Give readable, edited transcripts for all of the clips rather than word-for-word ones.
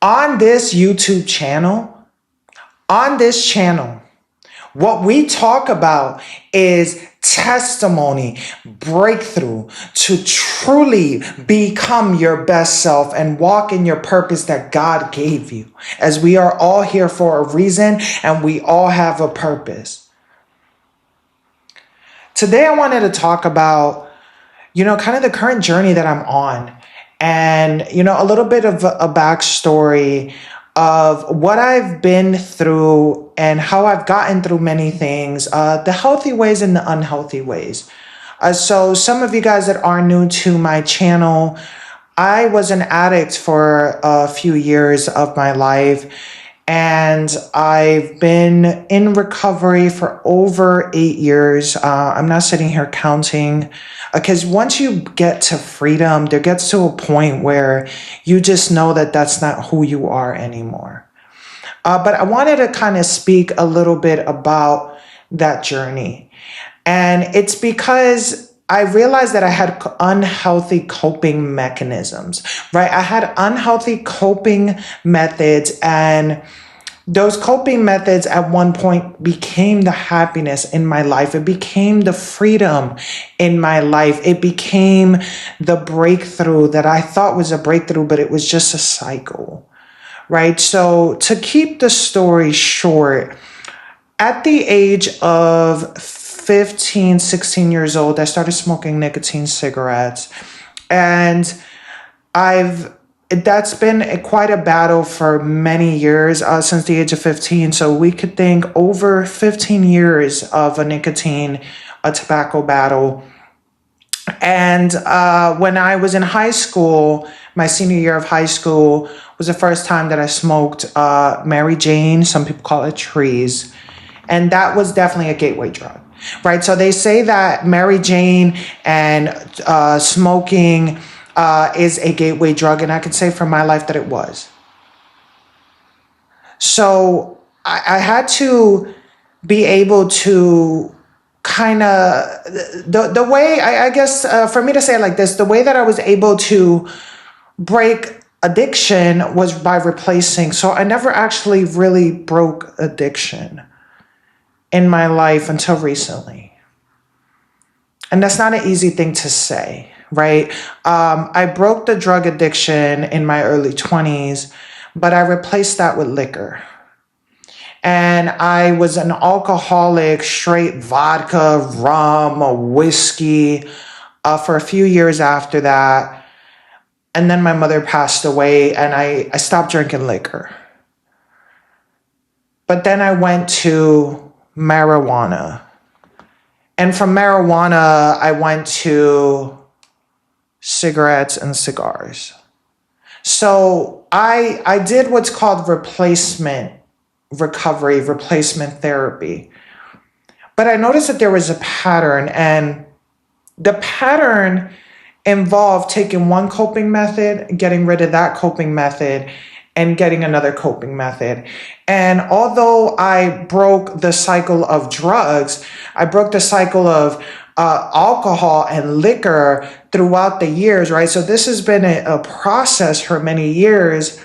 On this YouTube channel, on this channel, what we talk about is testimony, breakthrough to truly become your best self and walk in your purpose that God gave you. As we are all here for a reason and we all have a purpose. Today, I wanted to talk about, kind of the current journey that I'm on and, a little bit of a backstory of what I've been through and how I've gotten through many things, the healthy ways and the unhealthy ways. So some of you guys that are new to my channel, I was an addict for a few years of my life. And I've been in recovery for over 8 years. I'm not sitting here counting because once you get to freedom, there gets to a point where you just know that that's not who you are anymore. But I wanted to kind of speak a little bit about that journey. And it's because I realized that I had unhealthy coping mechanisms, right? I had unhealthy coping methods, and those coping methods at one point became the happiness in my life. It became the freedom in my life. It became the breakthrough that I thought was a breakthrough, but it was just a cycle, right? So to keep the story short, at the age of 15, 16 years old, I started smoking nicotine cigarettes. And that's been quite a battle for many years, since the age of 15. So we could think over 15 years of a tobacco battle. And when I was in high school, my senior year of high school was the first time that I smoked Mary Jane. Some people call it trees. And that was definitely a gateway drug, right? So they say that Mary Jane and smoking is a gateway drug, and I can say from my life that it was. So I had to be able to kind of, the way, I guess, for me to say it like this, the way that I was able to break addiction was by replacing. So I never actually really broke addiction in my life until recently. And that's not an easy thing to say, right? I broke the drug addiction in my early 20s, but I replaced that with liquor. And I was an alcoholic, straight vodka, rum, whiskey, for a few years after that. And then my mother passed away and I stopped drinking liquor. But then I went to marijuana. And from marijuana, I went to cigarettes and cigars. So I did what's called replacement recovery, replacement therapy. But I noticed that there was a pattern, and the pattern involved taking one coping method, getting rid of that coping method, and getting another coping method. And although I broke the cycle of drugs, I broke the cycle of alcohol and liquor throughout the years, right? So this has been a process for many years.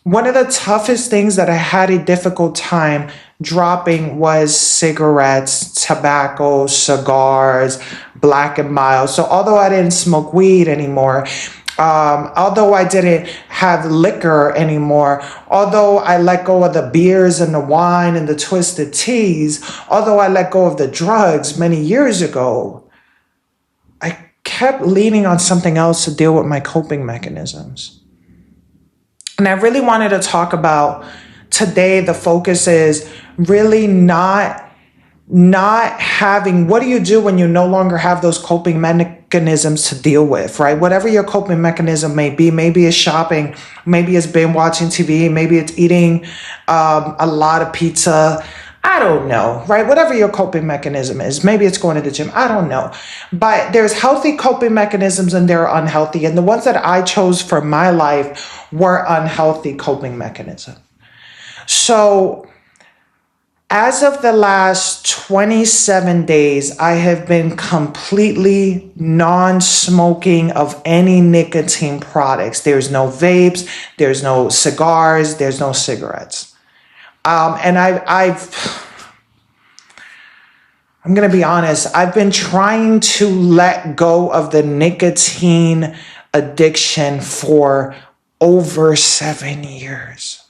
One of the toughest things that I had a difficult time dropping was cigarettes, tobacco, cigars, Black and Mild. So although I didn't smoke weed anymore, although I didn't have liquor anymore, although I let go of the beers and the wine and the twisted teas, although I let go of the drugs many years ago, I kept leaning on something else to deal with my coping mechanisms. And I really wanted to talk about today, the focus is really not having, what do you do when you no longer have those coping mechanisms to deal with, right? Whatever your coping mechanism may be, maybe it's shopping, maybe it's binge watching TV, maybe it's eating a lot of pizza. I don't know, right? Whatever your coping mechanism is, maybe it's going to the gym. I don't know. But there's healthy coping mechanisms and there are unhealthy. And the ones that I chose for my life were unhealthy coping mechanisms. So As of the last 27 days, I have been completely non-smoking of any nicotine products. There's no vapes, there's no cigars, there's no cigarettes. And I'm going to be honest, I've been trying to let go of the nicotine addiction for over 7 years.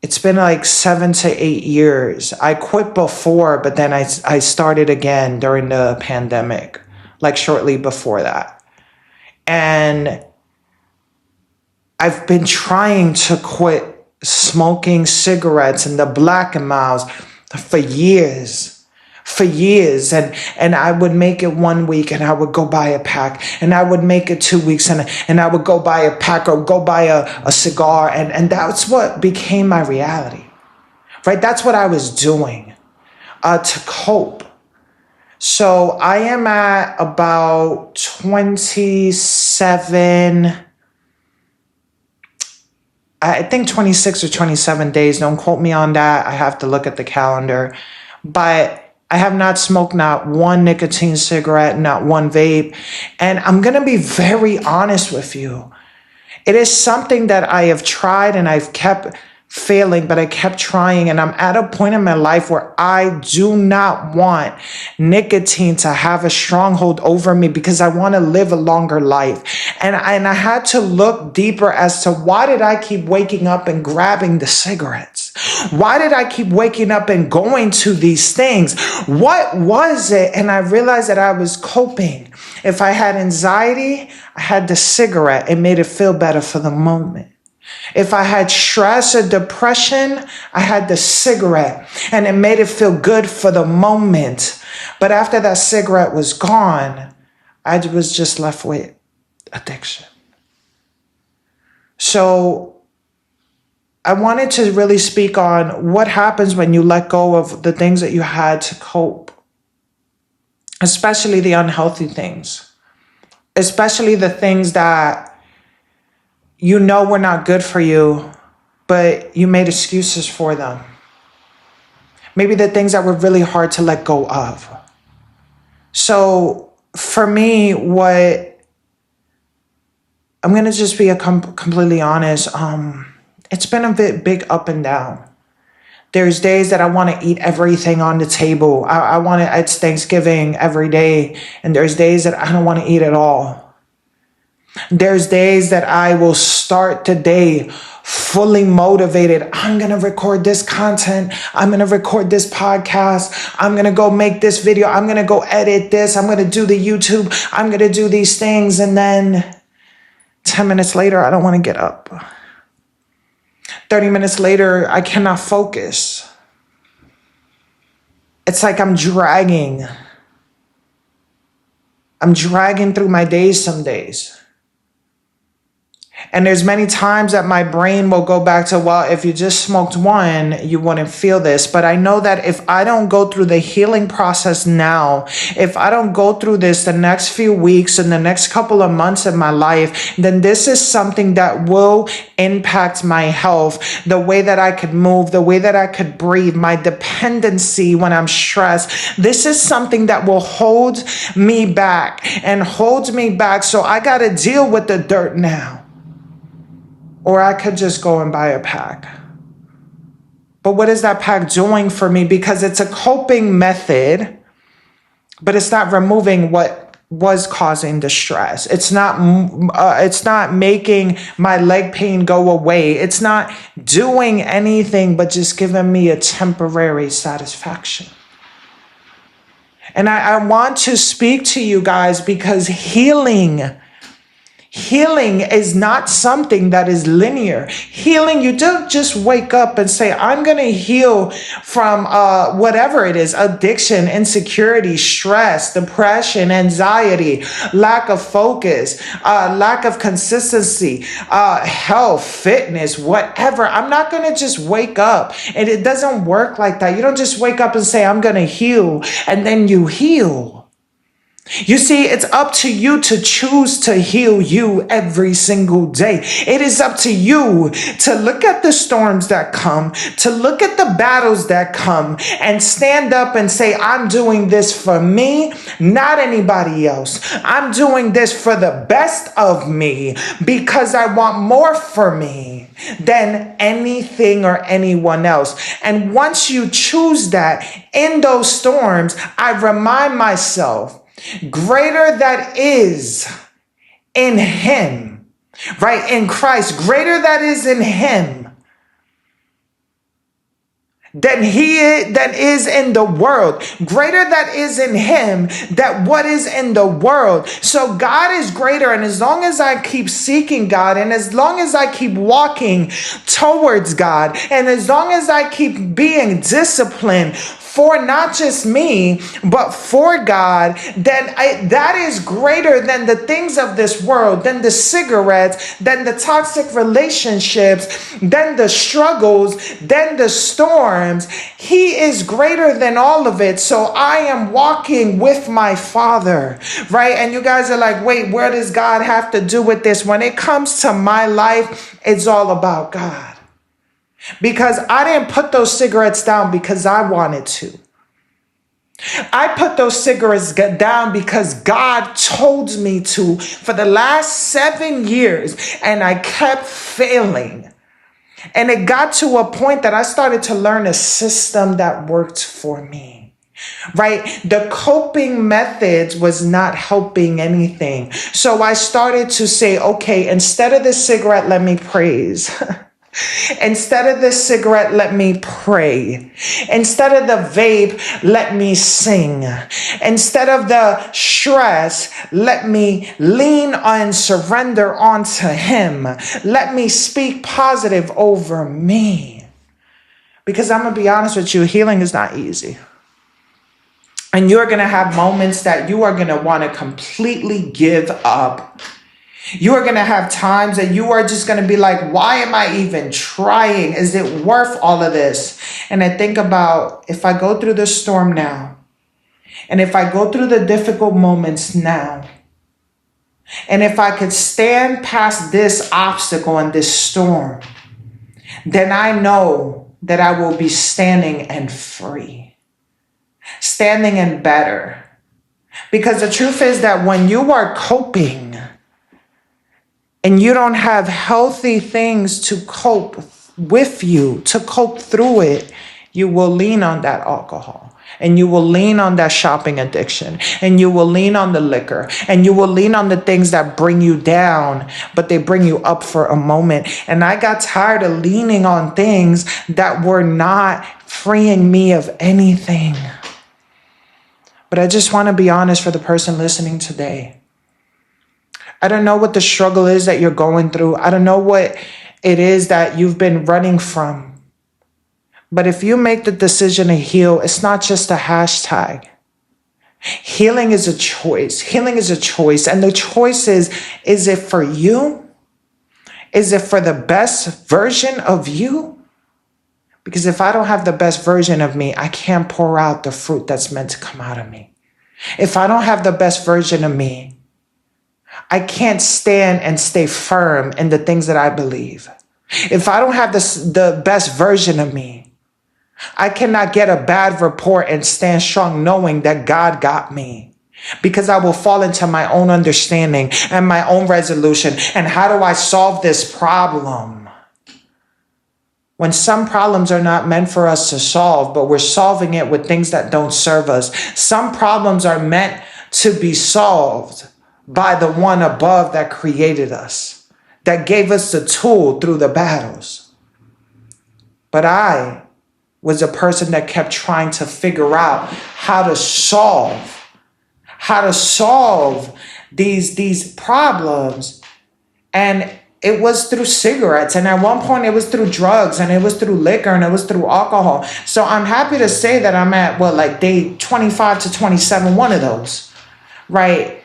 It's been like 7 to 8 years. I quit before, but then I started again during the pandemic, like shortly before that. And I've been trying to quit smoking cigarettes and the Black and Milds for years. And I would make it 1 week and I would go buy a pack, and I would make it 2 weeks and I would go buy a pack or go buy a cigar, and that's what became my reality, right? That's what I was doing to cope. So I am at about 27, I think 26 or 27 days. Don't quote me on that. I have to look at the calendar, but I have not smoked not one nicotine cigarette, not one vape. And I'm going to be very honest with you. It is something that I have tried and I've kept failing, but I kept trying. And I'm at a point in my life where I do not want nicotine to have a stronghold over me, because I want to live a longer life. And I had to look deeper as to, why did I keep waking up and grabbing the cigarettes? Why did I keep waking up and going to these things? What was it? And I realized that I was coping. If I had anxiety, I had the cigarette. It made it feel better for the moment. If I had stress or depression, I had the cigarette, and it made it feel good for the moment. But after that cigarette was gone, I was just left with addiction. So I wanted to really speak on what happens when you let go of the things that you had to cope, especially the unhealthy things, especially the things that you know were not good for you, but you made excuses for them. Maybe the things that were really hard to let go of. So for me, what I'm going to just be completely honest, it's been a big up and down. There's days that I want to eat everything on the table. I want to, it's Thanksgiving every day. And there's days that I don't want to eat at all. There's days that I will start the day fully motivated. I'm going to record this content. I'm going to record this podcast. I'm going to go make this video. I'm going to go edit this. I'm going to do the YouTube. I'm going to do these things. And then 10 minutes later, I don't want to get up. 30 minutes later, I cannot focus. It's like I'm dragging through my days some days. And there's many times that my brain will go back to, well, if you just smoked one, you wouldn't feel this. But I know that if I don't go through the healing process now, if I don't go through this the next few weeks and the next couple of months of my life, then this is something that will impact my health, the way that I could move, the way that I could breathe, my dependency when I'm stressed. This is something that will hold me back and holds me back. So I got to deal with the dirt now. Or I could just go and buy a pack. But what is that pack doing for me? Because it's a coping method, but it's not removing what was causing the stress. It's not making my leg pain go away. It's not doing anything but just giving me a temporary satisfaction. And I want to speak to you guys, because healing is not something that is linear. Healing, you don't just wake up and say, I'm going to heal from whatever it is, addiction, insecurity, stress, depression, anxiety, lack of focus, lack of consistency, health, fitness, whatever. I'm not going to just wake up. And it doesn't work like that. You don't just wake up and say, I'm going to heal, and then you heal. You see, it's up to you to choose to heal you every single day. It is up to you to look at the storms that come, to look at the battles that come, and stand up and say, I'm doing this for me, not anybody else. I'm doing this for the best of me because I want more for me than anything or anyone else. And once you choose that in those storms, I remind myself, greater that is in him, right? In Christ, greater that is in him than that is in the world. Greater that is in him that what is in the world. So God is greater. And as long as I keep seeking God, and as long as I keep walking towards God, and as long as I keep being disciplined for not just me, but for God, then that is greater than the things of this world, than the cigarettes, than the toxic relationships, than the struggles, than the storms. He is greater than all of it. So I am walking with my Father, right? And you guys are like, wait, where does God have to do with this? When it comes to my life, it's all about God. Because I didn't put those cigarettes down because I wanted to. I put those cigarettes down because God told me to for the last 7 years, and I kept failing. And it got to a point that I started to learn a system that worked for me. Right? The coping methods was not helping anything. So I started to say, okay, instead of the cigarette, let me praise. Instead of the cigarette, let me pray. Instead of the vape, let me sing. Instead of the stress, let me lean and surrender onto him. Let me speak positive over me. Because I'm going to be honest with you, healing is not easy. And you're going to have moments that you are going to want to completely give up. You are going to have times that you are just going to be like, why am I even trying? Is it worth all of this? And I think about, if I go through the storm now, and if I go through the difficult moments now, and if I could stand past this obstacle and this storm, then I know that I will be standing and free, standing and better. Because the truth is that when you are coping, and you don't have healthy things to cope with you, to cope through it, you will lean on that alcohol. And you will lean on that shopping addiction. And you will lean on the liquor. And you will lean on the things that bring you down, but they bring you up for a moment. And I got tired of leaning on things that were not freeing me of anything. But I just want to be honest for the person listening today. I don't know what the struggle is that you're going through. I don't know what it is that you've been running from. But if you make the decision to heal, it's not just a hashtag. Healing is a choice. Healing is a choice. And the choice is it for you? Is it for the best version of you? Because if I don't have the best version of me, I can't pour out the fruit that's meant to come out of me. If I don't have the best version of me, I can't stand and stay firm in the things that I believe. If I don't have the best version of me, I cannot get a bad report and stand strong knowing that God got me. Because I will fall into my own understanding and my own resolution. And how do I solve this problem? When some problems are not meant for us to solve, but we're solving it with things that don't serve us. Some problems are meant to be solved by the one above that created us, that gave us the tool through the battles. But I was a person that kept trying to figure out how to solve these problems. And it was through cigarettes. And at one point it was through drugs, and it was through liquor, and it was through alcohol. So I'm happy to say that I'm at day 25 to 27, one of those, right?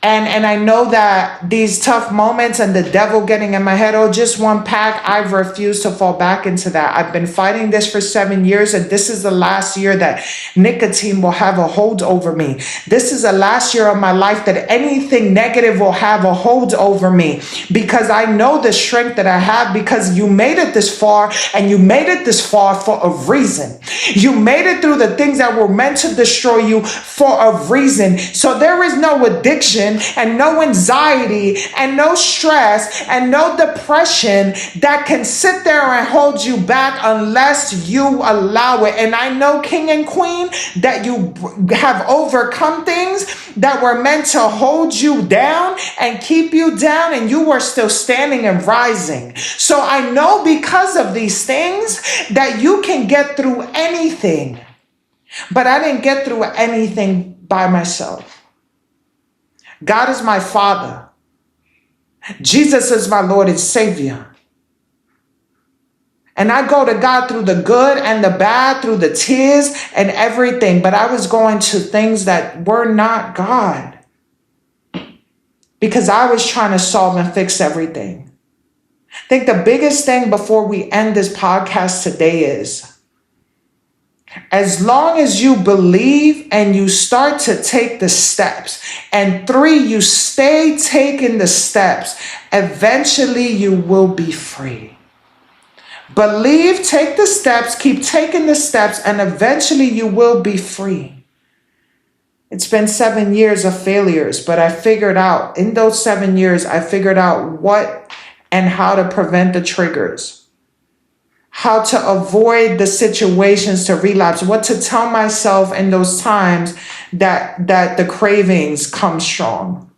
And I know that these tough moments and the devil getting in my head, oh, just one pack, I've refused to fall back into that. I've been fighting this for 7 years, and this is the last year that nicotine will have a hold over me. This is the last year of my life that anything negative will have a hold over me, because I know the strength that I have, because you made it this far, and you made it this far for a reason. You made it through the things that were meant to destroy you for a reason. So there is no addiction and no anxiety and no stress and no depression that can sit there and hold you back unless you allow it. And I know, King and Queen, that you have overcome things that were meant to hold you down and keep you down, and you were still standing and rising. So I know, because of these things, that you can get through anything. But I didn't get through anything by myself. God is my Father. Jesus is my Lord and Savior. And I go to God through the good and the bad, through the tears and everything. But I was going to things that were not God, because I was trying to solve and fix everything. I think the biggest thing before we end this podcast today is, as long as you believe and you start to take the steps, and 3, you stay taking the steps, eventually you will be free. Believe, take the steps, keep taking the steps, and eventually you will be free. It's been 7 years of failures, but I figured out, in those 7 years, I figured out what and how to prevent the triggers, how to avoid the situations to relapse, what to tell myself in those times that the cravings come strong,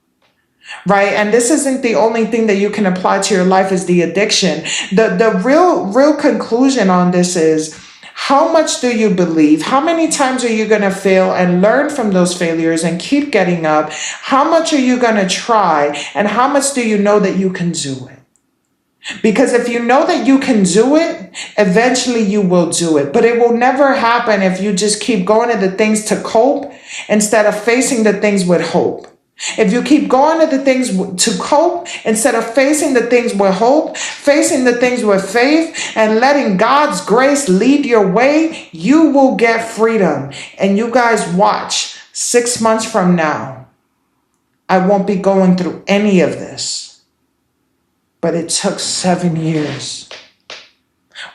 right? And this isn't the only thing that you can apply to your life, is the addiction. The real conclusion on this is, how much do you believe? How many times are you going to fail and learn from those failures and keep getting up? How much are you going to try? And how much do you know that you can do it? Because if you know that you can do it, eventually you will do it. But it will never happen if you just keep going to the things to cope instead of facing the things with hope. If you keep going to the things to cope instead of facing the things with hope, facing the things with faith, and letting God's grace lead your way, you will get freedom. And you guys watch, 6 months from now, I won't be going through any of this. But it took 7 years.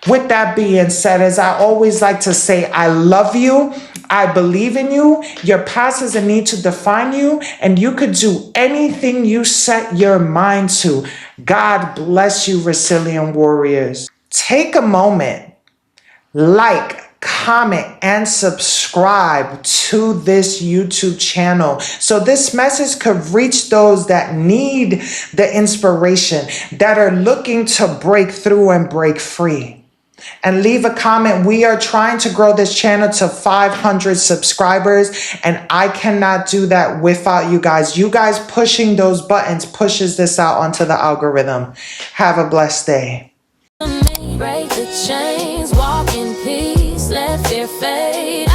With that being said, as I always like to say, I love you. I believe in you. Your past doesn't need to define you. And you could do anything you set your mind to. God bless you, Resilient Warriors. Take a moment, like, comment, and subscribe to this YouTube channel so this message could reach those that need the inspiration, that are looking to break through and break free. And leave a comment. We are trying to grow this channel to 500 subscribers, and I cannot do that without you guys. You guys pushing those buttons pushes this out onto the algorithm. Have a blessed day. Break the chains, walk in peace, let fear fade.